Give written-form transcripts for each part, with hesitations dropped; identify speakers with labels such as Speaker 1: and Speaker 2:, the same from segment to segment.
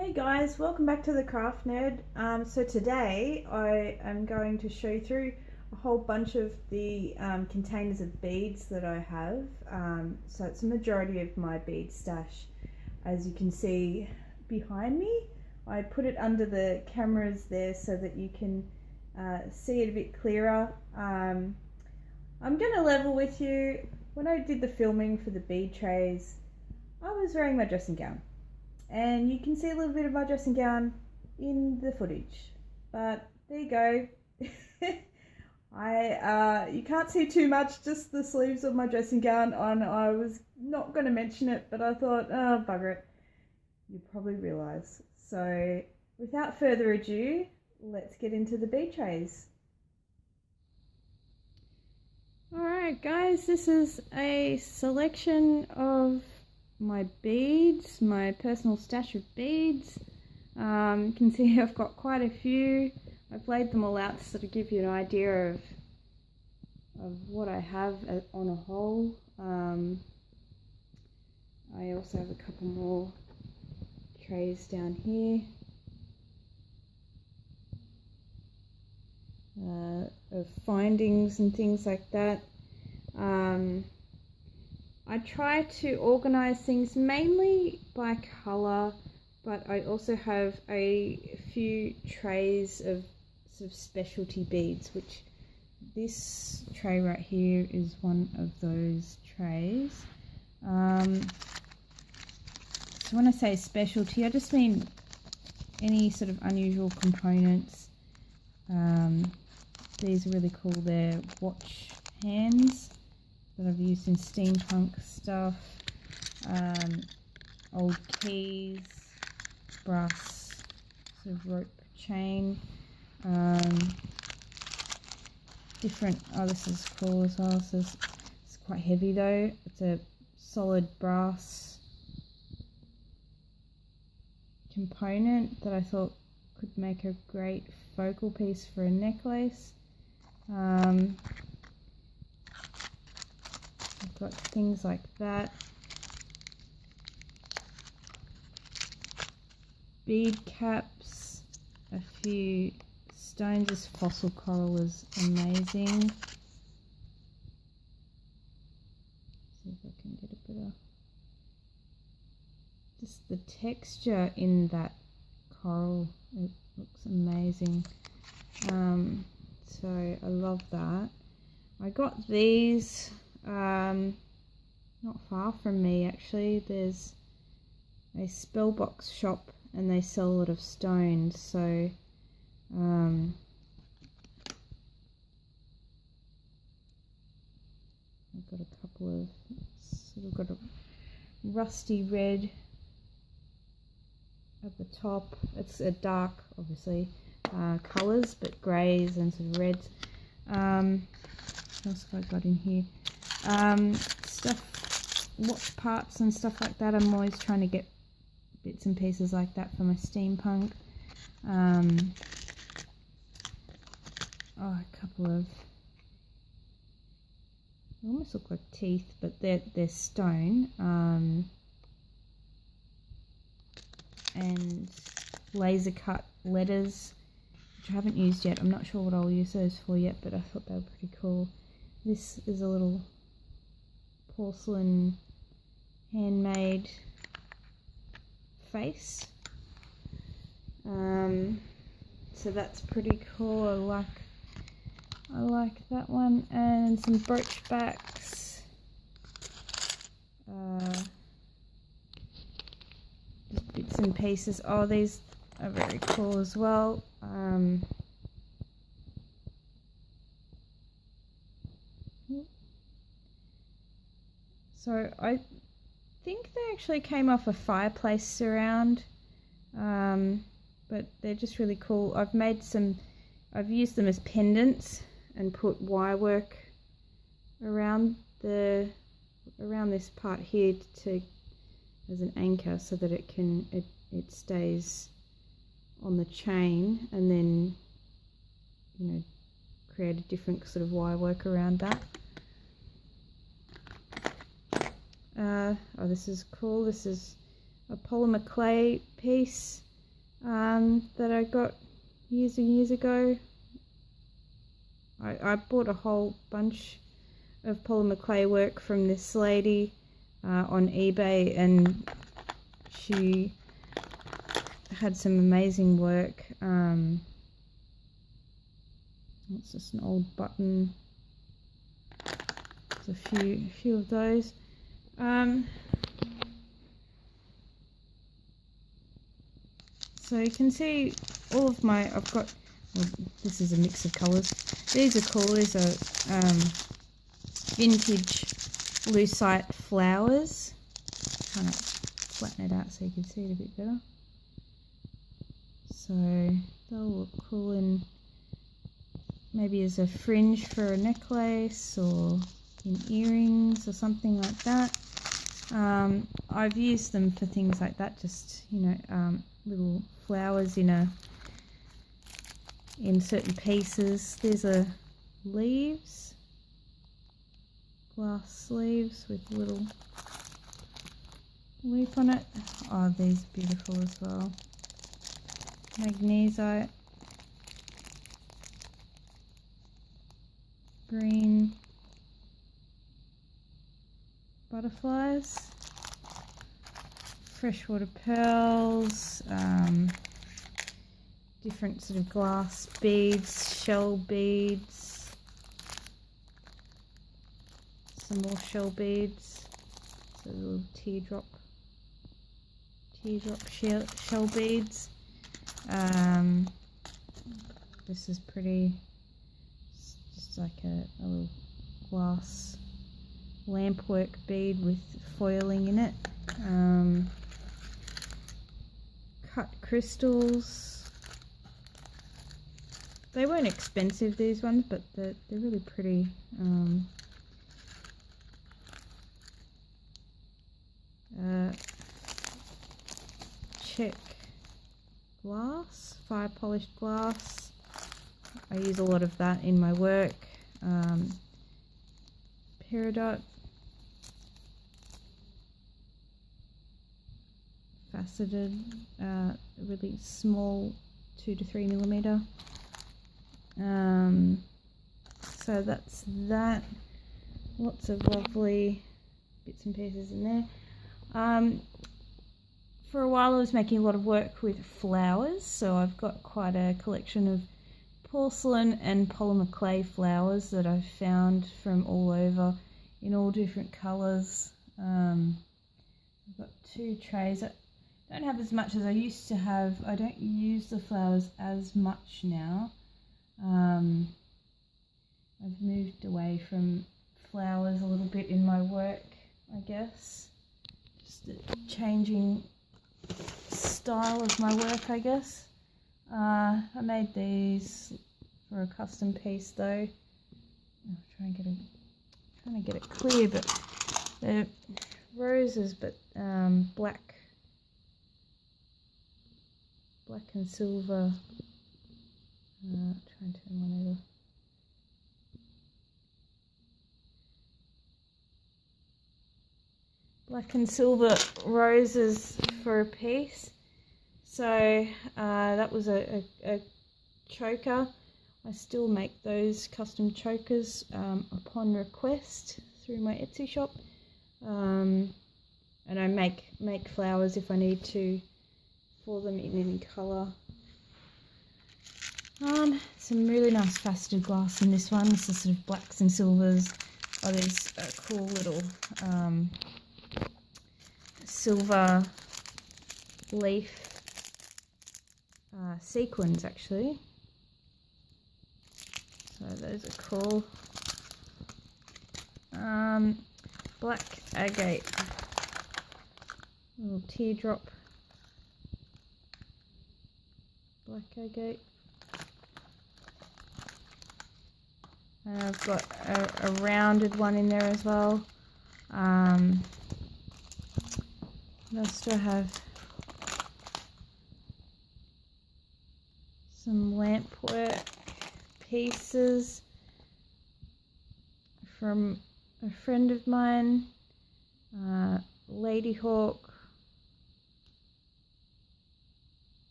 Speaker 1: Hey guys, welcome back to the Craft Nerd. So today I am going to show you through a whole bunch of the containers of beads that I have. So it's a majority of my bead stash. As you can see behind me, I put it under the cameras there so that you can see it a bit clearer. I'm going to level with you. When I did the filming for the bead trays, I was wearing my dressing gown. And you can see a little bit of my dressing gown in the footage, but there you go. You can't see too much, just the sleeves of my dressing gown on. I was not going to mention it, but I thought, oh bugger it, you probably realise. So without further ado, let's get into the bead trays. Alright guys, this is a selection of my beads, my personal stash of beads. You can see I've got quite a few. I've laid them all out to sort of give you an idea of what I have on a whole. I also have a couple more trays down here of findings and things like that. I try to organise things mainly by colour, but I also have a few trays of sort of specialty beads, which this tray right here is one of those trays. So when I say specialty, I just mean any sort of unusual components. These are really cool. They're watch hands that I've used in steampunk stuff, old keys, brass sort of rope chain, different, oh this is cool as well, so it's quite heavy though, it's a solid brass component that I thought could make a great focal piece for a necklace. I've got things like that. Bead caps, a few stones. This fossil coral is amazing. See if I can get a bit of just the texture in that coral. It looks amazing. So I love that. I got these not far from me actually. There's a spellbox shop and they sell a lot of stones, so I've got a couple of sort of got a rusty red at the top. It's a dark obviously colours, but greys and sort of reds. What else have I got in here? Stuff, watch parts and stuff like that. I'm always trying to get bits and pieces like that for my steampunk. A couple of, they almost look like teeth, but they're stone. And laser cut letters, which I haven't used yet. I'm not sure what I'll use those for yet, but I thought they were pretty cool. This is a little porcelain handmade face. So that's pretty cool. I like that one. And some brooch backs. Just bits and pieces. Oh, these are very cool as well. So I think they actually came off a fireplace surround, but they're just really cool. I've used them as pendants and put wire work around this part here as an anchor, so that it stays on the chain, and then create a different sort of wire work around that. Oh, this is cool. This is a polymer clay piece. that I got years and years ago. I bought a whole bunch of polymer clay work from this lady on eBay, and she had some amazing work. It's just an old button. There's a few of those. So you can see all of my, well, this is a mix of colours. These are cool. These are vintage Lucite flowers. Kind of flatten it out so you can see it a bit better. So they'll look cool in maybe as a fringe for a necklace or in earrings or something like that. I've used them for things like that, just, you know, little flowers in certain pieces. These are leaves, glass sleeves with a little leaf on it. Oh, these are beautiful as well. Magnesite, green butterflies, freshwater pearls, different sort of glass beads, shell beads, some more shell beads, so a little teardrop shell beads. This is pretty, it's just like a little glass lampwork bead with foiling in it. Cut crystals. They weren't expensive, these ones, but they're really pretty. Check glass, fire polished glass. I use a lot of that in my work. Peridot, faceted, really small 2 to 3 millimeter. So that's that. Lots of lovely bits and pieces in there. For a while I was making a lot of work with flowers, so I've got quite a collection of porcelain and polymer clay flowers that I've found from all over in all different colours. I've got 2 trays. I don't have as much as I used to have. I don't use the flowers as much now. I've moved away from flowers a little bit in my work, I guess. Just changing style of my work, I guess. I made these for a custom piece though. I'll trying to get it clear, but they're roses, but black and silver. Try and turn one over. Black and silver roses for a piece. So that was a choker. I still make those custom chokers upon request through my Etsy shop, and I make flowers if I need to for them in any colour. Some really nice faceted glass in this one. This is sort of blacks and silvers. Oh, these cool little silver leaf sequins actually. So those are cool. Black agate, little teardrop, black agate. And I've got a rounded one in there as well. What else do I have? Some lamp work pieces from a friend of mine. Lady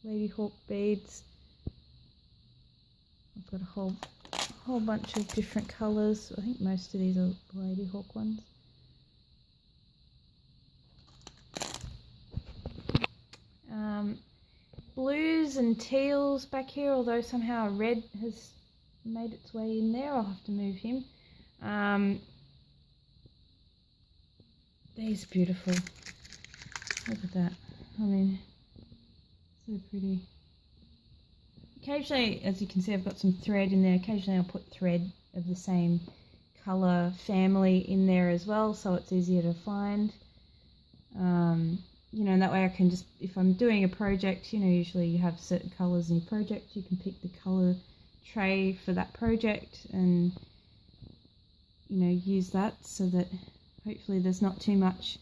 Speaker 1: Lady Hawk beads. I've got a whole bunch of different colours. I think most of these are Lady Hawk ones. Blues and teals back here, although somehow red has made its way in there. I'll have to move him. These are beautiful. Look at that. I mean, so pretty. Occasionally, as you can see, I've got some thread in there. Occasionally I'll put thread of the same colour family in there as well, so it's easier to find. You know, and that way I can just, if I'm doing a project, you know, usually you have certain colours in your project, you can pick the colour tray for that project and, you know, use that so that hopefully there's not too much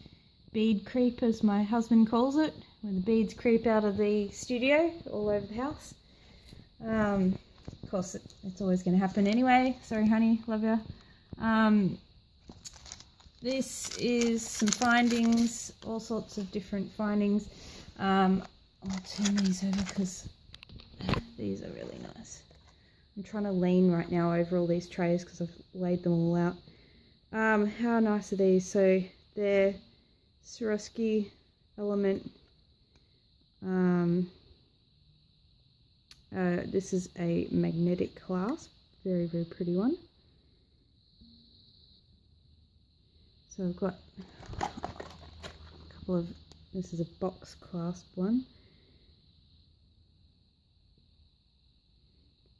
Speaker 1: bead creep, as my husband calls it, where the beads creep out of the studio all over the house. Of course, it's always going to happen anyway. Sorry, honey, love you. This is some findings, all sorts of different findings. I'll turn these over because these are really nice. I'm trying to lean right now over all these trays because I've laid them all out. How nice are these? So they're Swarovski element. This is a magnetic clasp, very, very pretty one. So I've got a couple of, this is a box clasp one.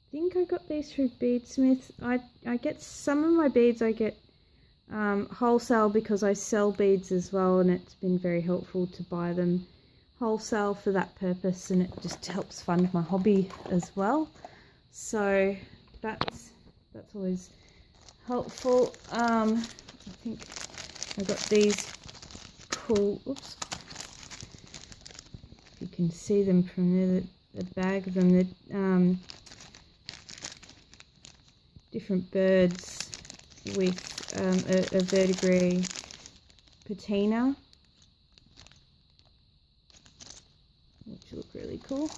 Speaker 1: I think I got these through Beadsmith. I get some of my beads, I get wholesale because I sell beads as well, and it's been very helpful to buy them wholesale for that purpose, and it just helps fund my hobby as well. So that's always helpful. I think I got these cool, oops, if you can see them from there, the bag of them, they're different birds with a verdigris patina, which look really cool.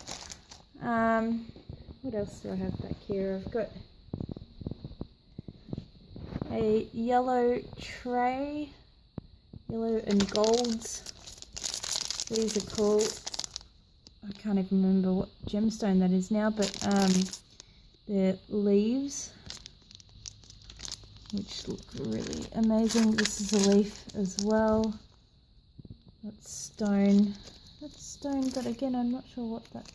Speaker 1: What else do I have back here? I've got a yellow tray, yellow and golds. These are cool. I can't even remember what gemstone that is now, but they're leaves, which look really amazing. This is a leaf as well. That's stone. That's stone, but again, I'm not sure what that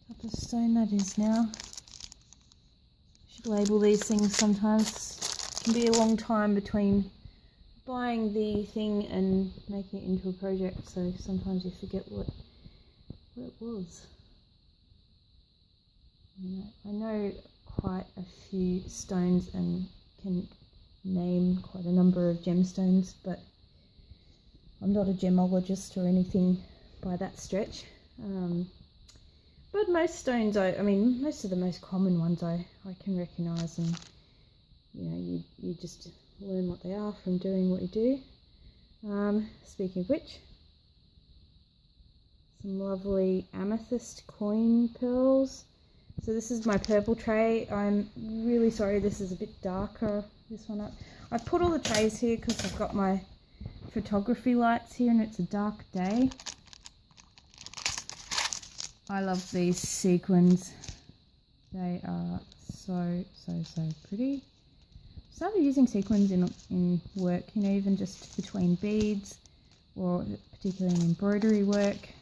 Speaker 1: type of stone that is now. I should label these things sometimes. It can be a long time between buying the thing and making it into a project, so sometimes you forget what it was. I know quite a few stones and can name quite a number of gemstones, but I'm not a gemologist or anything by that stretch. But most stones, I mean, most of the most common ones I can recognise, and you know, you just learn what they are from doing what you do. Speaking of which, some lovely amethyst coin pearls. So this is my purple tray. I'm really sorry this is a bit darker, this one up. I put all the trays here because I've got my photography lights here and it's a dark day. I love these sequins. They are so pretty. I started using sequins in work, you know, even just between beads or particularly in embroidery work.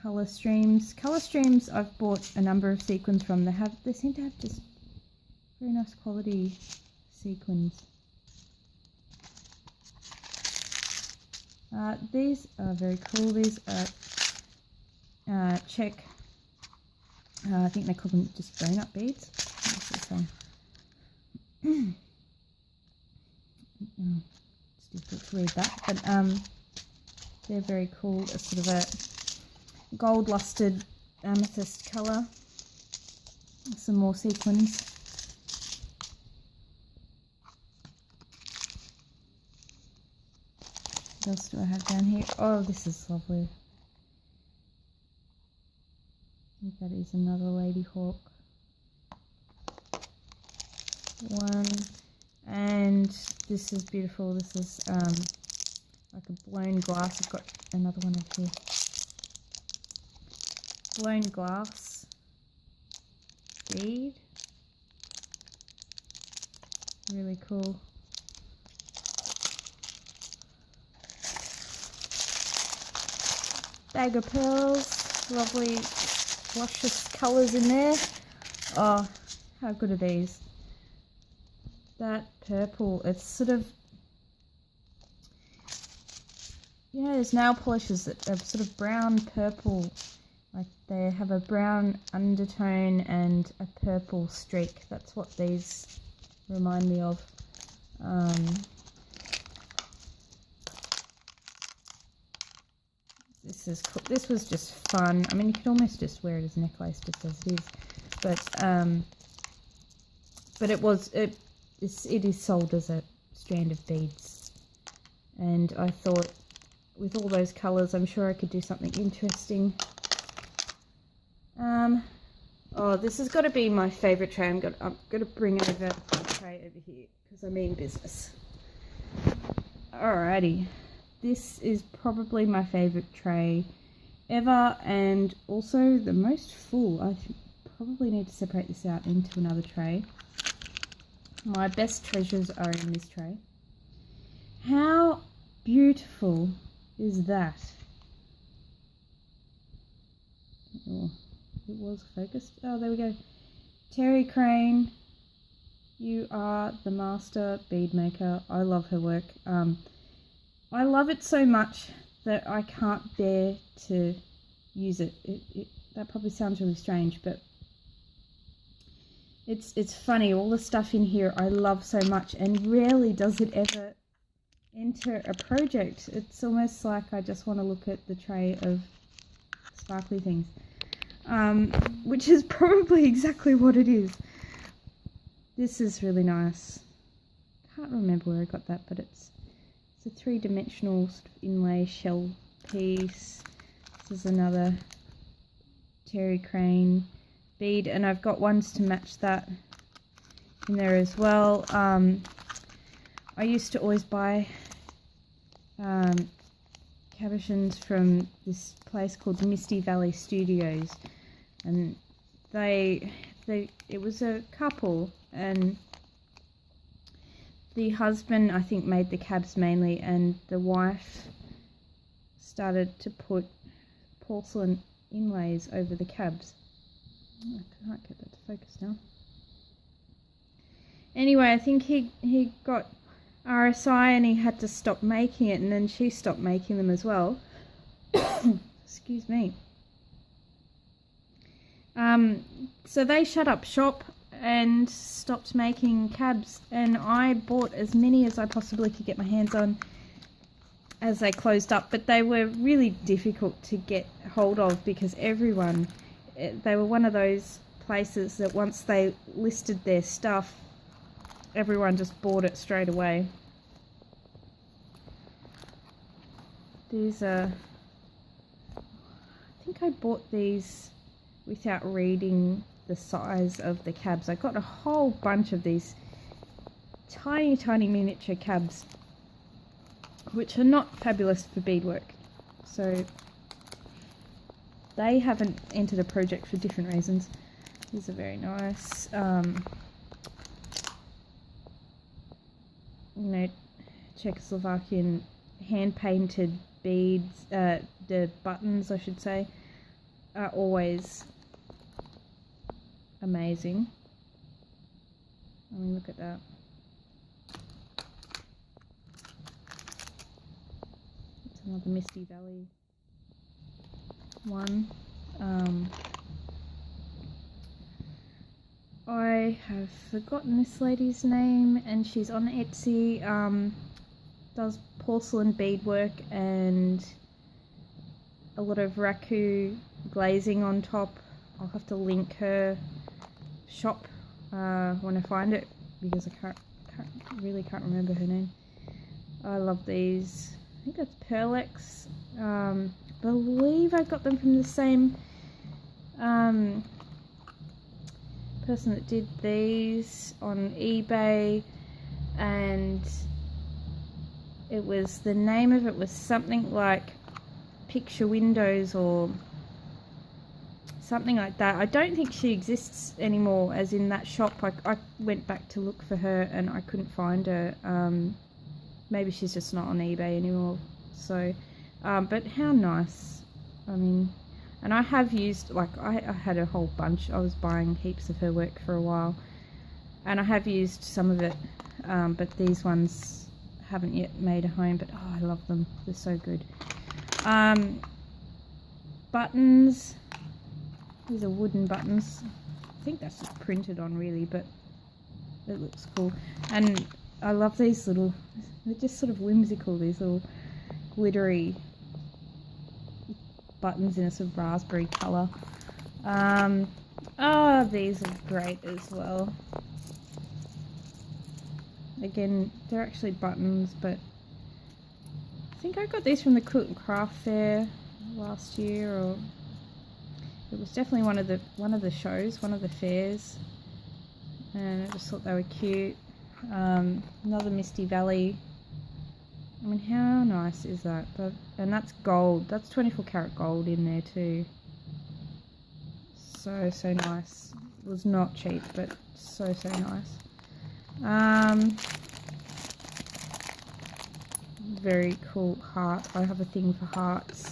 Speaker 1: Colour streams. Colour streams, I've bought a number of sequins from. They seem to have just very nice quality sequins. These are very cool. These are Czech. I think they call them just bone-up beads. What's this one? It's difficult to read that, but they're very cool. A sort of a gold lustered amethyst colour. Some more sequins. What else do I have down here? Oh, this is lovely. think that is another lady hawk. One, and this is beautiful. This is like a blown glass. I've got another one over here. Blown glass bead. Really cool. Bag of pearls. Lovely luscious colours in there. Oh, how good are these? That purple, it's sort of, you know, there's nail polishes that are sort of brown purple, like they have a brown undertone and a purple streak. That's what these remind me of. This is cool. This was just fun. I mean, you could almost just wear it as a necklace just as it is, but it is sold as a strand of beads, and I thought with all those colours I'm sure I could do something interesting. Oh, this has got to be my favourite tray. I'm gonna bring over the tray over here because I mean business. Alrighty, this is probably my favourite tray ever, and also the most full. I probably need to separate this out into another tray. My best treasures are in this tray. How beautiful is that? Oh, it was focused. Oh, there we go. Terri Kraehe, you are the master bead maker. I love her work. I love it so much that I can't bear to use it. That probably sounds really strange, but it's funny. All the stuff in here I love so much, and rarely does it ever enter a project. It's almost like I just want to look at the tray of sparkly things, which is probably exactly what it is. This is really nice. Can't remember where I got that, but it's a three-dimensional sort of inlay shell piece. This is another Terri Kraehe bead, and I've got ones to match that in there as well. I used to always buy cabochons from this place called Misty Valley Studios, and it was a couple, and the husband I think made the cabs mainly, and the wife started to put porcelain inlays over the cabs. I can't get that to focus now. Anyway, I think he got RSI and he had to stop making it, and then she stopped making them as well. Excuse me. So they shut up shop and stopped making cabs, and I bought as many as I possibly could get my hands on as they closed up, but they were really difficult to get hold of because they were one of those places that once they listed their stuff, everyone just bought it straight away. These are, I think I bought these without reading the size of the cabs. I got a whole bunch of these tiny miniature cabs, which are not fabulous for beadwork, so they haven't entered a project for different reasons. These are very nice. You know, Czechoslovakian hand-painted beads, the buttons I should say, are always amazing. I mean, look at that. It's another Misty Valley one. I have forgotten this lady's name, and she's on Etsy, does porcelain beadwork and a lot of raku glazing on top. I'll have to link her shop when I find it, because I really can't remember her name. I love these. I think that's Pearlex. Believe I got them from the same person that did these on eBay, and it was, the name of it was something like Picture Windows or something like that. I don't think she exists anymore, as in that shop. I went back to look for her and I couldn't find her. Maybe she's just not on eBay anymore. So, but how nice. I mean, and I have used, like, I had a whole bunch. I was buying heaps of her work for a while, and I have used some of it, but these ones haven't yet made a home. But oh, I love them. They're so good. Buttons. These are wooden buttons. I think that's just printed on, really, but it looks cool. And I love these little, they're just sort of whimsical, these little glittery buttons in a sort of raspberry colour. Oh, these are great as well. Again, they're actually buttons, but I think I got these from the Quilt and Craft Fair last year, or it was definitely one of the shows, one of the fairs, and I just thought they were cute. Another Misty Valley. I mean, how nice is that? And that's gold. That's 24 karat gold in there too. So nice. It was not cheap, but so nice. Very cool heart. I have a thing for hearts.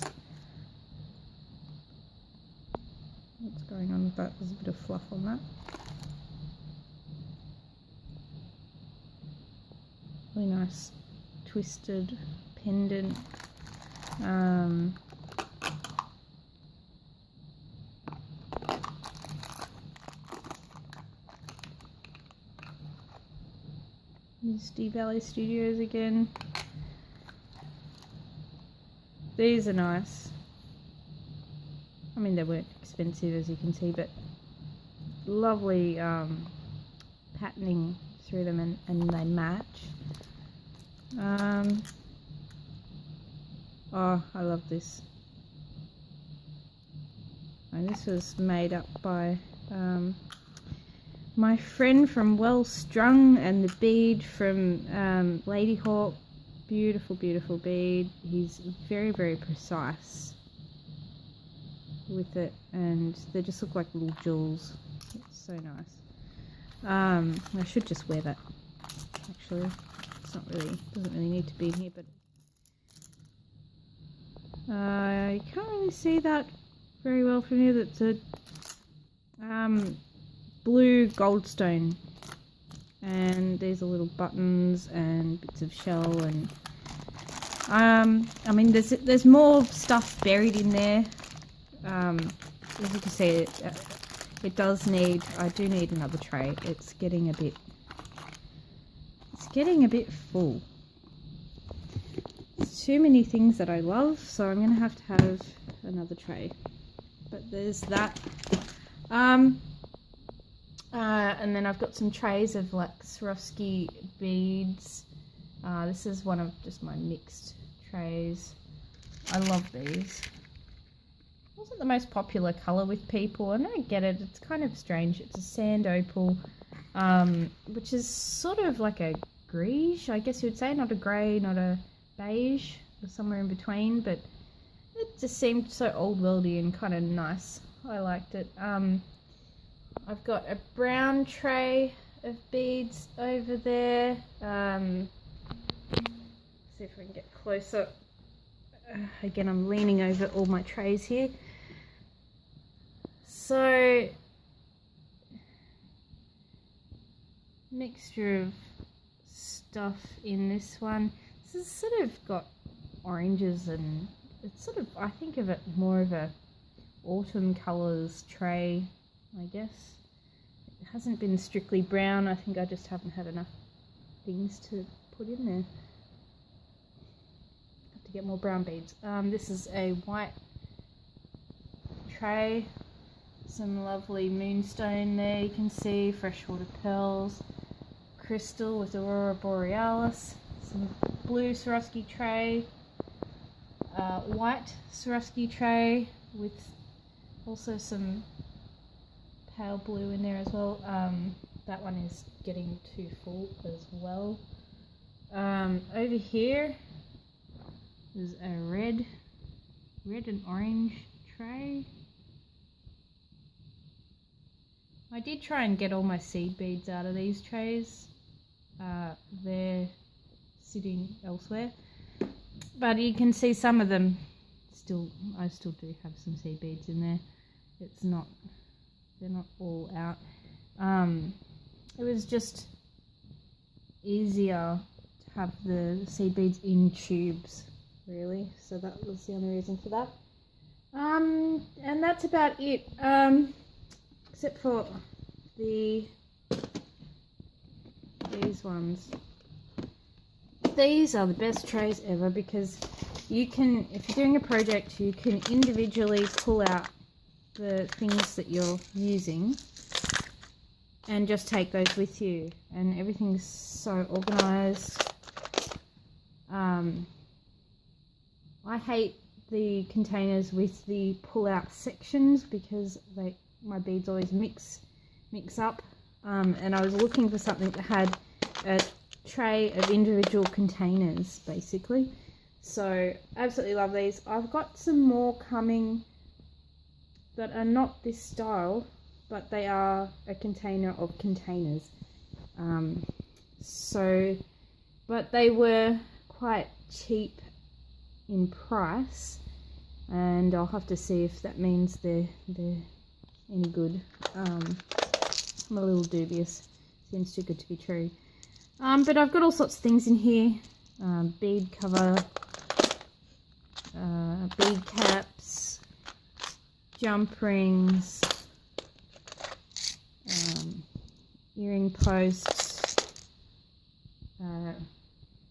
Speaker 1: What's going on with that? There's a bit of fluff on that. Really nice twisted pendant. Misty Valley Studios again. These are nice. I mean, they weren't expensive, as you can see, but lovely patterning through them, and they match. Oh, I love this. And this was made up by my friend from Well Strung, and the bead from Lady Hawk. Beautiful, beautiful bead. He's very, very precise with it, and they just look like little jewels. It's so nice. I should just wear that, actually. It's not really, doesn't really need to be in here, but I can't really see that very well from here. That's a blue goldstone, and these are little buttons and bits of shell, and I mean, there's more stuff buried in there. As you can see, it does need, I do need another tray. It's getting a bit full. There's too many things that I love, so I'm gonna have to have another tray. But there's that. And then I've got some trays of like Swarovski beads. This is one of just my mixed trays. I love these. It wasn't the most popular colour with people, and I get it. It's kind of strange. It's a sand opal, which is sort of like a greige, I guess you would say. Not a grey, not a beige, or somewhere in between, but it just seemed so old worldy and kind of nice. I liked it. I've got a brown tray of beads over there. See if we can get closer. Again, I'm leaning over all my trays here. So, mixture of stuff in this one. This has sort of got oranges, and it's sort of, I think of it more of a autumn colours tray, I guess. It hasn't been strictly brown. I think I just haven't had enough things to put in there. Have to get more brown beads. This is a white tray. Some lovely moonstone there, you can see, freshwater pearls, crystal with Aurora Borealis, some blue Swarovski tray, white Swarovski tray with Also some pale blue in there as well. That one is getting too full as well. Over here is a red and orange tray. I did try and get all my seed beads out of these trays. They're sitting elsewhere, but you can see some of them I still do have some seed beads in there. They're not all out. It was just easier to have the seed beads in tubes, really, so that was the only reason for that. And that's about it, except for these ones. These are the best trays ever because you can, if you're doing a project, you can individually pull out the things that you're using and just take those with you, and everything's so organized. I hate the containers with the pull out sections because my beads always mix up, and I was looking for something that had a tray of individual containers basically. So absolutely love these. I've got some more coming that are not this style, but they are a container of containers. But they were quite cheap in price, and I'll have to see if that means they're any good. I'm a little dubious. Seems too good to be true. But I've got all sorts of things in here. Bead cover, bead caps, jump rings, earring posts,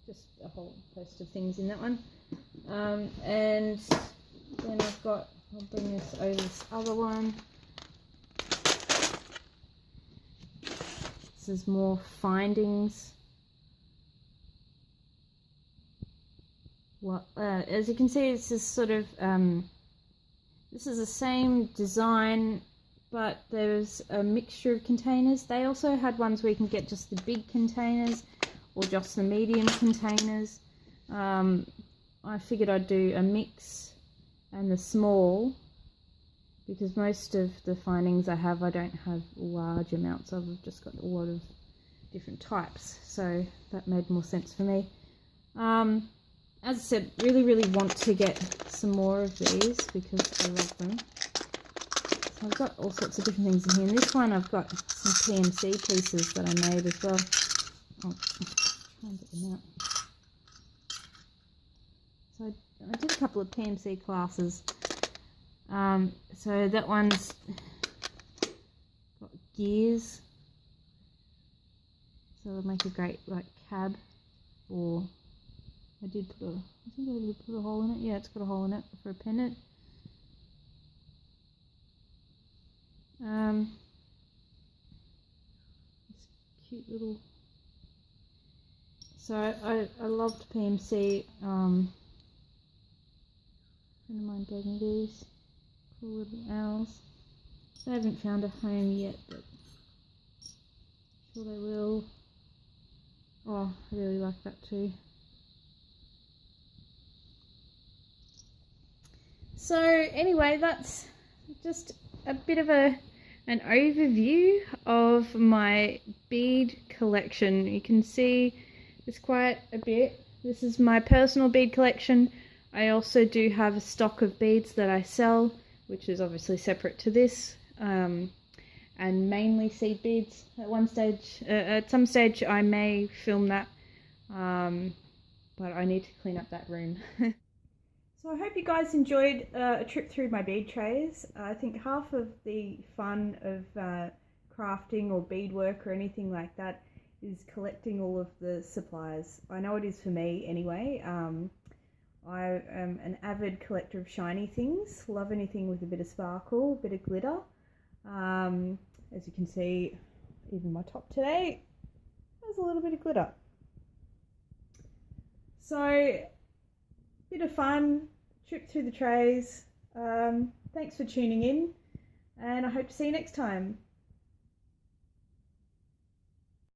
Speaker 1: just a whole host of things in that one. And then I'll bring this over this other one. This is more findings. As you can see, it's this sort of, this is the same design, but there's a mixture of containers. They also had ones where you can get just the big containers or just the medium containers. I figured I'd do a mix and the small, because most of the findings I don't have large amounts of. I've just got a lot of different types, so that made more sense for me. As I said, really want to get some more of these because I love them. So I've got all sorts of different things in here. In this one I've got some PMC pieces that I made as well. I'll try and get them out. So I did a couple of PMC classes. So that one's got gears. So it'll make a great cab, or I think I did put a hole in it. Yeah, it's got a hole in it for a pendant. This cute little. So I loved PMC. A friend of mine gave me these cool little owls. They haven't found a home yet, but I'm sure they will. Oh, I really like that too. So anyway, that's just a bit of an overview of my bead collection. You can see it's quite a bit. This is my personal bead collection. I also do have a stock of beads that I sell, which is obviously separate to this, and mainly seed beads. At some stage I may film that, but I need to clean up that room. So I hope you guys enjoyed a trip through my bead trays. I think half of the fun of crafting or beadwork or anything like that is collecting all of the supplies. I know it is for me anyway. I am an avid collector of shiny things. Love anything with a bit of sparkle, a bit of glitter. As you can see, even my top today has a little bit of glitter. So, bit of fun, trip through the trays. Thanks for tuning in. and I hope to see you next time.